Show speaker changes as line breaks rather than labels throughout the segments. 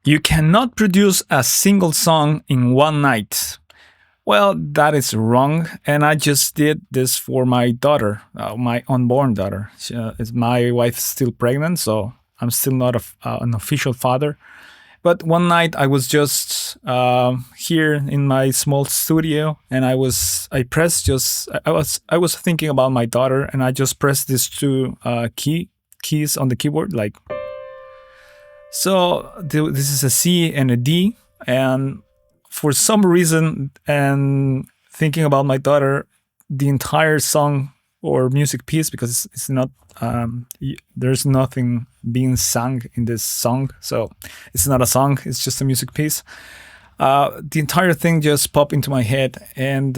You cannot produce a single song in one night. Well, that is wrong. And I just did this for my daughter, my unborn daughter. My wife's still pregnant, so I'm still not an official father. But one night I was just here in my small studio, and I was thinking about my daughter, and I just pressed these two keys on the keyboard, like so. This is a C and a D, and for some reason, and thinking about my daughter, the entire song or music piece, because it's not there's nothing being sung in this song, so it's not a song, it's just a music piece. The entire thing just popped into my head, and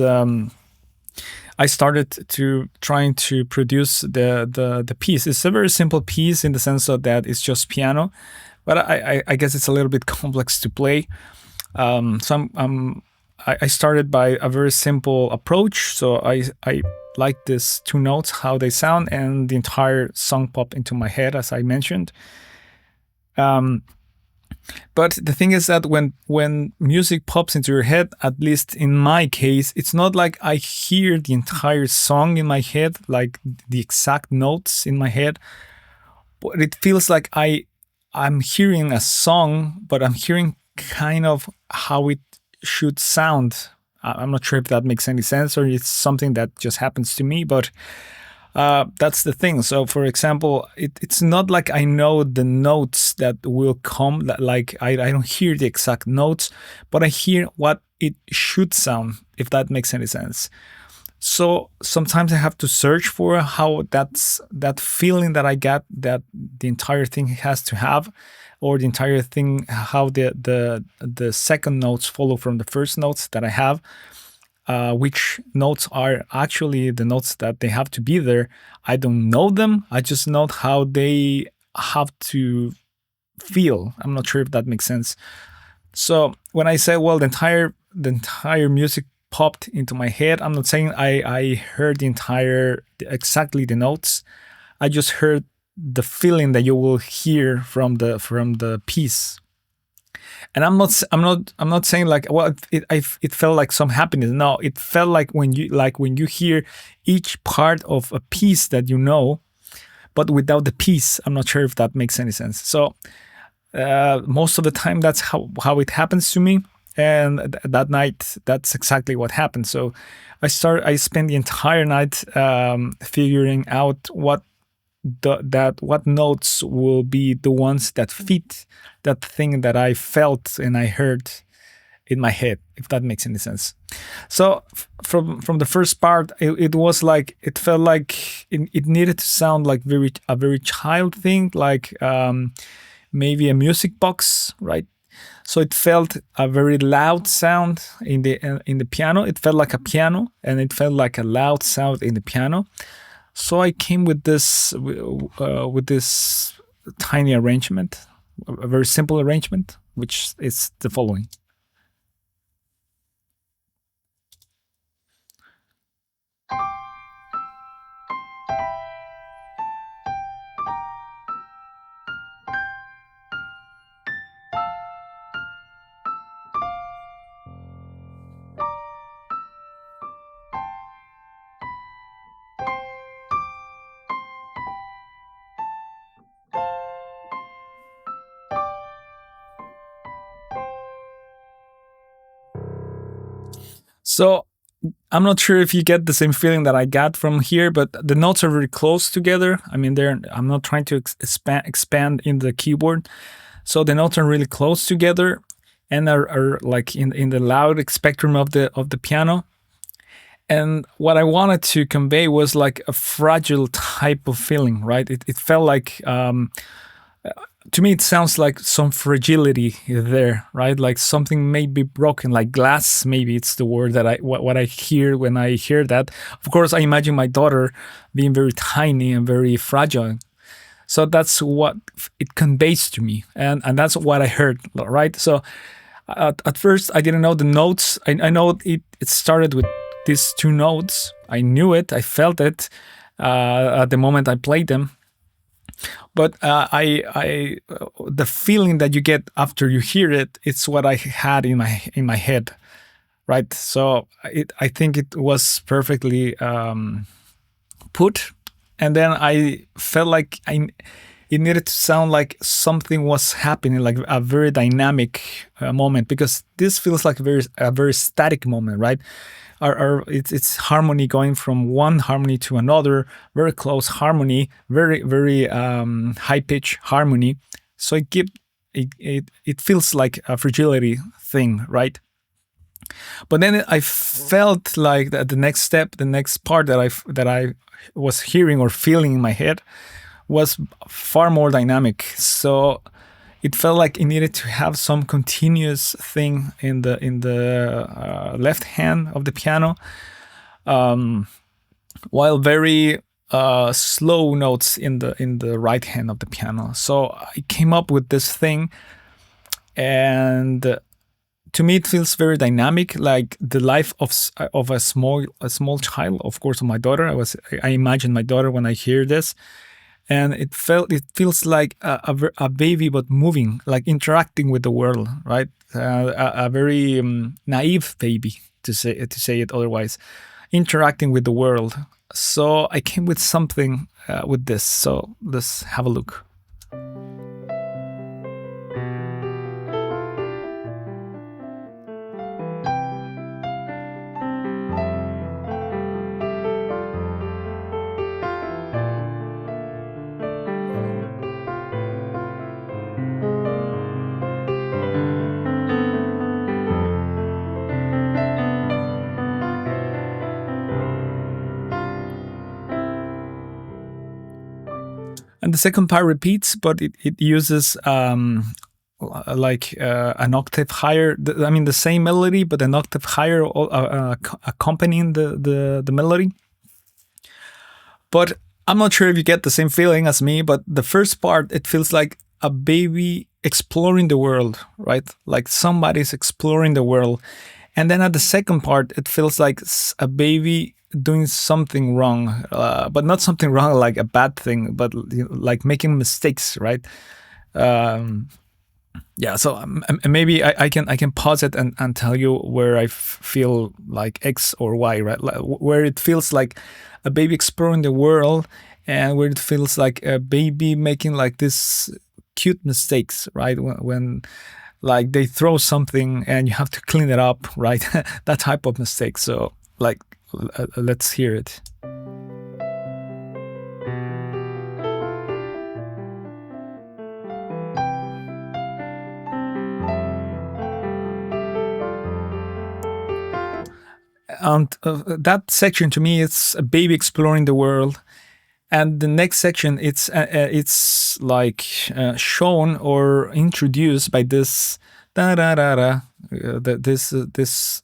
I started to trying to produce the piece. It's a very simple piece in the sense of that it's just piano, but I guess it's a little bit complex to play. I started by a very simple approach. So I like these two notes, how they sound, and the entire song popped into my head, as I mentioned. But the thing is that when music pops into your head, at least in my case, it's not like I hear the entire song in my head, like the exact notes in my head, but it feels like I'm hearing a song, but I'm hearing kind of how it should sound. I'm not sure if that makes any sense or it's something that just happens to me, but that's the thing. So, for example, it's not like I know the notes that will come. Like I don't hear the exact notes, but I hear what it should sound, if that makes any sense. So sometimes I have to search for how that feeling that I get that the entire thing has to have, or the entire thing, how the second notes follow from the first notes that I have, which notes are actually the notes that they have to be there. I don't know them. I just know how they have to feel. I'm not sure if that makes sense. So when I say, well, the entire music popped into my head, I'm not saying I heard exactly the notes. I just heard the feeling that you will hear from the piece. And I'm not saying like, well, it felt like some happiness. No, it felt like when you hear each part of a piece that you know, but without the piece. I'm not sure if that makes any sense. So most of the time, that's how it happens to me. And that night, that's exactly what happened. So I spent the entire night figuring out what notes will be the ones that fit that thing that I felt and I heard in my head, if that makes any sense. So from the first part, it was like, it felt like it needed to sound like a very child thing, like maybe a music box, right? So it felt a very loud sound in the piano. It felt like a piano, and it felt like a loud sound in the piano. So I came with this tiny arrangement, a very simple arrangement, which is the following. So I'm not sure if you get the same feeling that I got from here, but the notes are very close together. I mean, I'm not trying to expand in the keyboard. So the notes are really close together and are like in the loud spectrum of the piano. And what I wanted to convey was like a fragile type of feeling, right? It felt like, to me, it sounds like some fragility there, right? Like something may be broken, like glass. Maybe it's the word that what I hear when I hear that. Of course, I imagine my daughter being very tiny and very fragile. So that's what it conveys to me, and that's what I heard, right? So at first, I didn't know the notes. I know it started with these two notes. I knew it. I felt it at the moment I played them. But the feeling that you get after you hear it, it's what I had in my head, right? So I think it was perfectly put, and then I felt like it needed to sound like something was happening, like a very dynamic moment, because this feels like a very static moment, right? It's harmony going from one harmony to another, very close harmony, very high pitch harmony. So it feels like a fragility thing, right? But then I felt like that the next step, the next part that I was hearing or feeling in my head was far more dynamic. So it felt like it needed to have some continuous thing in the left hand of the piano, while very slow notes in the right hand of the piano. So I came up with this thing, and to me it feels very dynamic, like the life of a small child. Of course, of my daughter. I imagine my daughter when I hear this. And it feels like a baby, but moving, like interacting with the world, right? A very naive baby, to say it otherwise, interacting with the world. So I came with something with this. So let's have a look. And the second part repeats, but it uses like an octave higher. I mean, the same melody, but an octave higher accompanying the melody. But I'm not sure if you get the same feeling as me. But the first part, it feels like a baby exploring the world, right? Like somebody's exploring the world. And then at the second part, it feels like a baby doing something wrong, but not something wrong like a bad thing, but like making mistakes, right? Yeah, so maybe I can pause it and tell you where I feel like X or Y, right? Where it feels like a baby exploring the world, and where it feels like a baby making like this cute mistakes, right? When like they throw something and you have to clean it up, right? That type of mistake. So like, let's hear it. And that section to me, it's a baby exploring the world. And the next section, it's like shown or introduced by this da da da da, this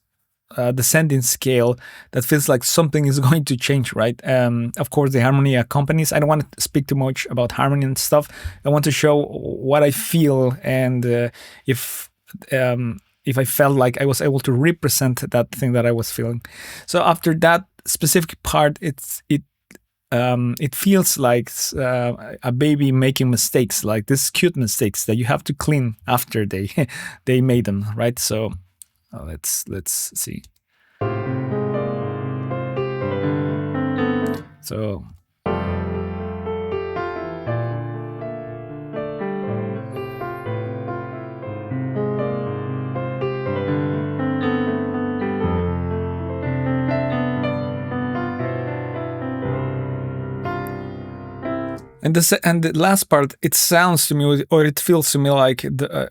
descending scale that feels like something is going to change, right? Of course, the harmony accompanies. I don't want to speak too much about harmony and stuff. I want to show what I feel, and if I felt like I was able to represent that thing that I was feeling. So after that specific part, it feels like a baby making mistakes, like these cute mistakes that you have to clean after they made them, right? So let's see. So and the last part, it sounds to me, or it feels to me like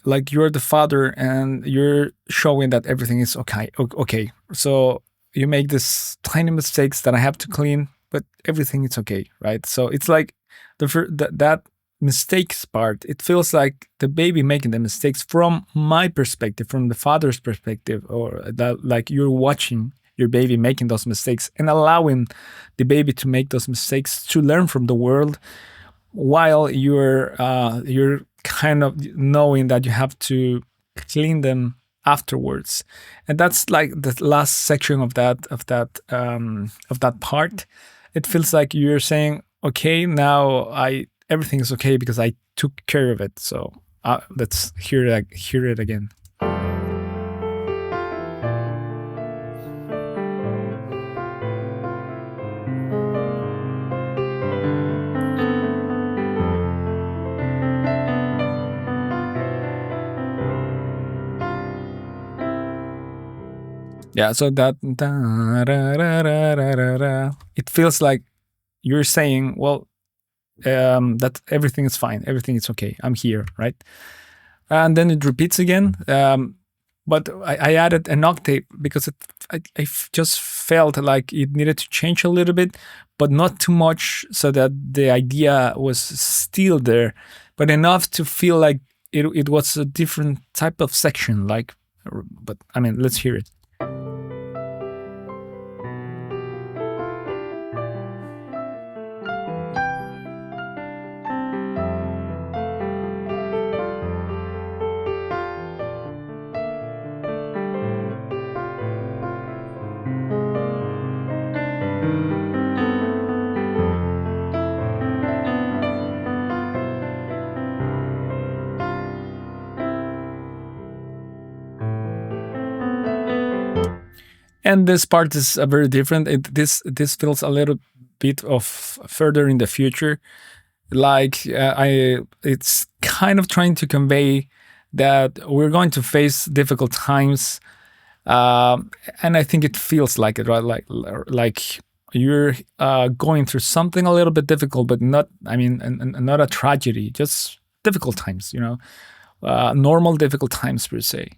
like you're the father and you're showing that everything is okay. Okay, so you make these tiny mistakes that I have to clean, but everything is okay, right? So it's like that mistakes part. It feels like the baby making the mistakes from my perspective, from the father's perspective, or that like you're watching your baby making those mistakes and allowing the baby to make those mistakes to learn from the world, while you're kind of knowing that you have to clean them afterwards. And that's like the last section of that part. It feels like you're saying, okay, now everything is okay because I took care of it. So let's hear it again. Yeah, so that it feels like you're saying, well, that everything is fine, everything is okay, I'm here, right? And then it repeats again. But I added an octave because just felt like it needed to change a little bit, but not too much, so that the idea was still there, but enough to feel like it was a different type of section. Like, but I mean, let's hear it. And this part is very different. This feels a little bit of further in the future. Like it's kind of trying to convey that we're going to face difficult times, and I think it feels like it, right? Like you're going through something a little bit difficult, but not. I mean, and not a tragedy, just difficult times. Normal difficult times per se.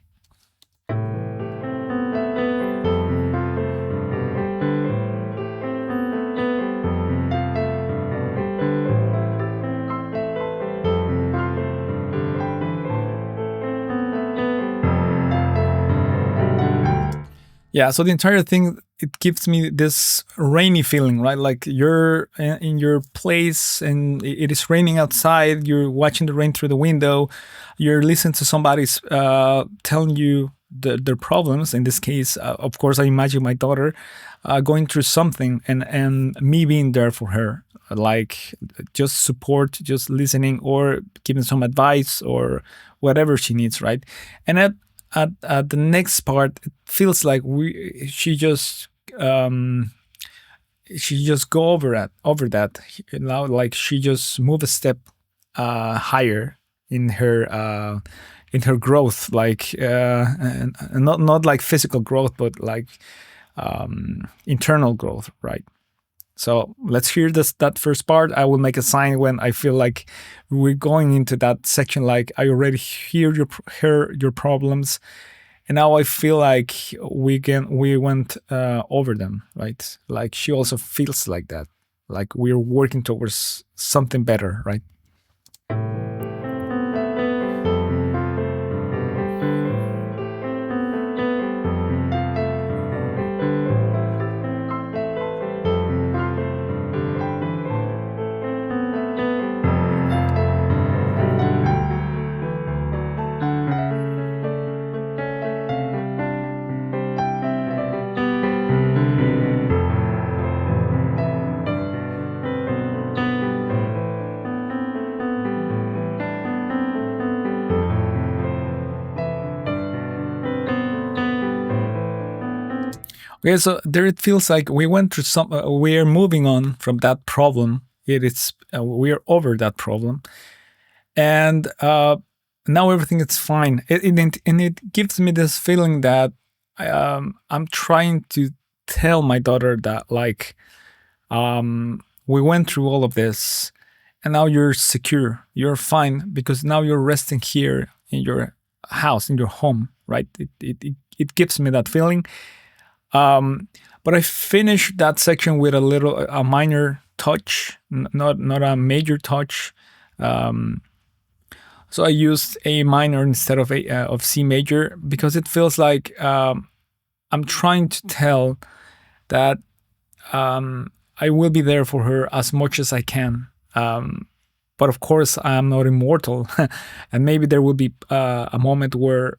Yeah, so the entire thing, it gives me this rainy feeling, right? Like you're in your place and it is raining outside. You're watching the rain through the window. You're listening to somebody's telling you their problems. In this case, of course, I imagine my daughter going through something, and me being there for her, like just support, just listening, or giving some advice or whatever she needs, right? And at the next part, it feels like she just go over that, like she just move a step higher in her growth, like and not like physical growth, but like internal growth, right? So let's hear that first part. I will make a sign when I feel like we're going into that section. Like I already hear your problems, and now I feel like we went over them, right? Like she also feels like that. Like we're working towards something better, right? Okay, so there it feels like we went through some. We are moving on from that problem. It is we are over that problem, and now everything is fine. And it gives me this feeling that I'm trying to tell my daughter that, like, we went through all of this, and now you're secure, you're fine, because now you're resting here in your house, in your home, right? It gives me that feeling. But I finished that section with a minor touch, not a major touch. So I used A minor instead of C major, because it feels like I'm trying to tell that I will be there for her as much as I can. But of course, I'm not immortal, and maybe there will be a moment where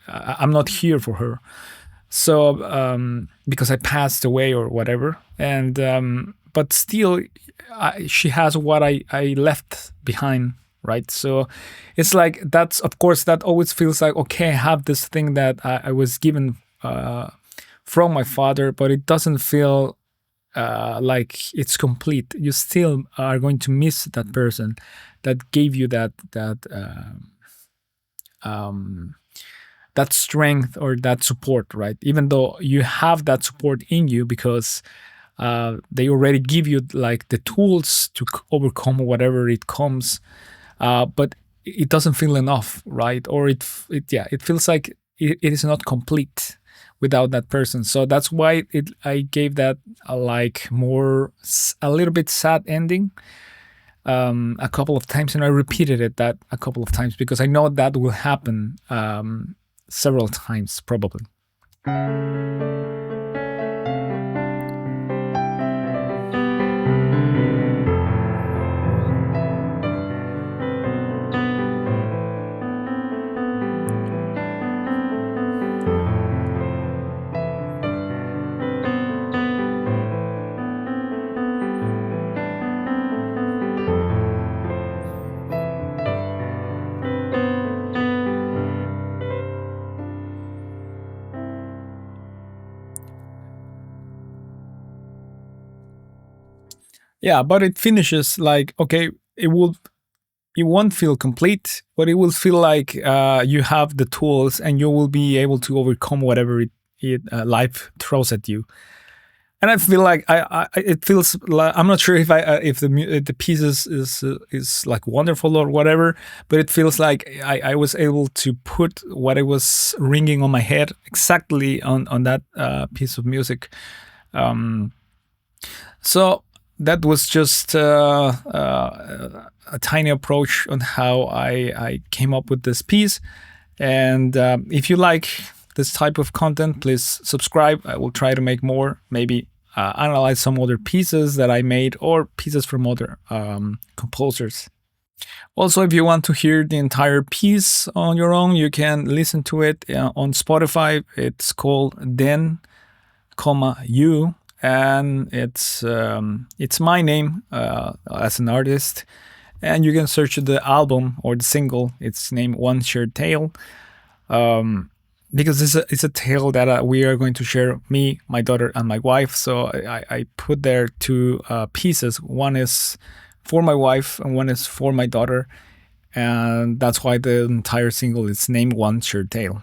I'm not here for her. So because I passed away or whatever, and but still, she has what I left behind, right? So it's like, that's, of course, that always feels like, okay, I have this thing that I was given from my father, but it doesn't feel like it's complete. You still are going to miss that person that gave you that strength or that support, right? Even though you have that support in you, because they already give you like the tools to overcome whatever it comes, but it doesn't feel enough, right? Or it feels like it is not complete without that person. So that's why I gave that like a little bit sad ending a couple of times, and I repeated it that a couple of times because I know that will happen several times probably. Yeah, but it finishes like, okay, it won't feel complete, but it will feel like you have the tools and you will be able to overcome whatever life throws at you. And I feel like it feels like, I'm not sure if if the piece is like wonderful or whatever, but it feels like I was able to put what it was ringing on my head exactly on that piece of music. So that was just a tiny approach on how I came up with this piece. And if you like this type of content, please subscribe. I will try to make more, maybe analyze some other pieces that I made or pieces from other composers. Also, if you want to hear the entire piece on your own, you can listen to it on Spotify. It's called Den, You, and it's my name as an artist. And you can search the album or the single. It's named One Shared Tale. Because it's a tale that we are going to share, me, my daughter, and my wife. So I put there two pieces. One is for my wife and one is for my daughter. And that's why the entire single is named One Shared Tale.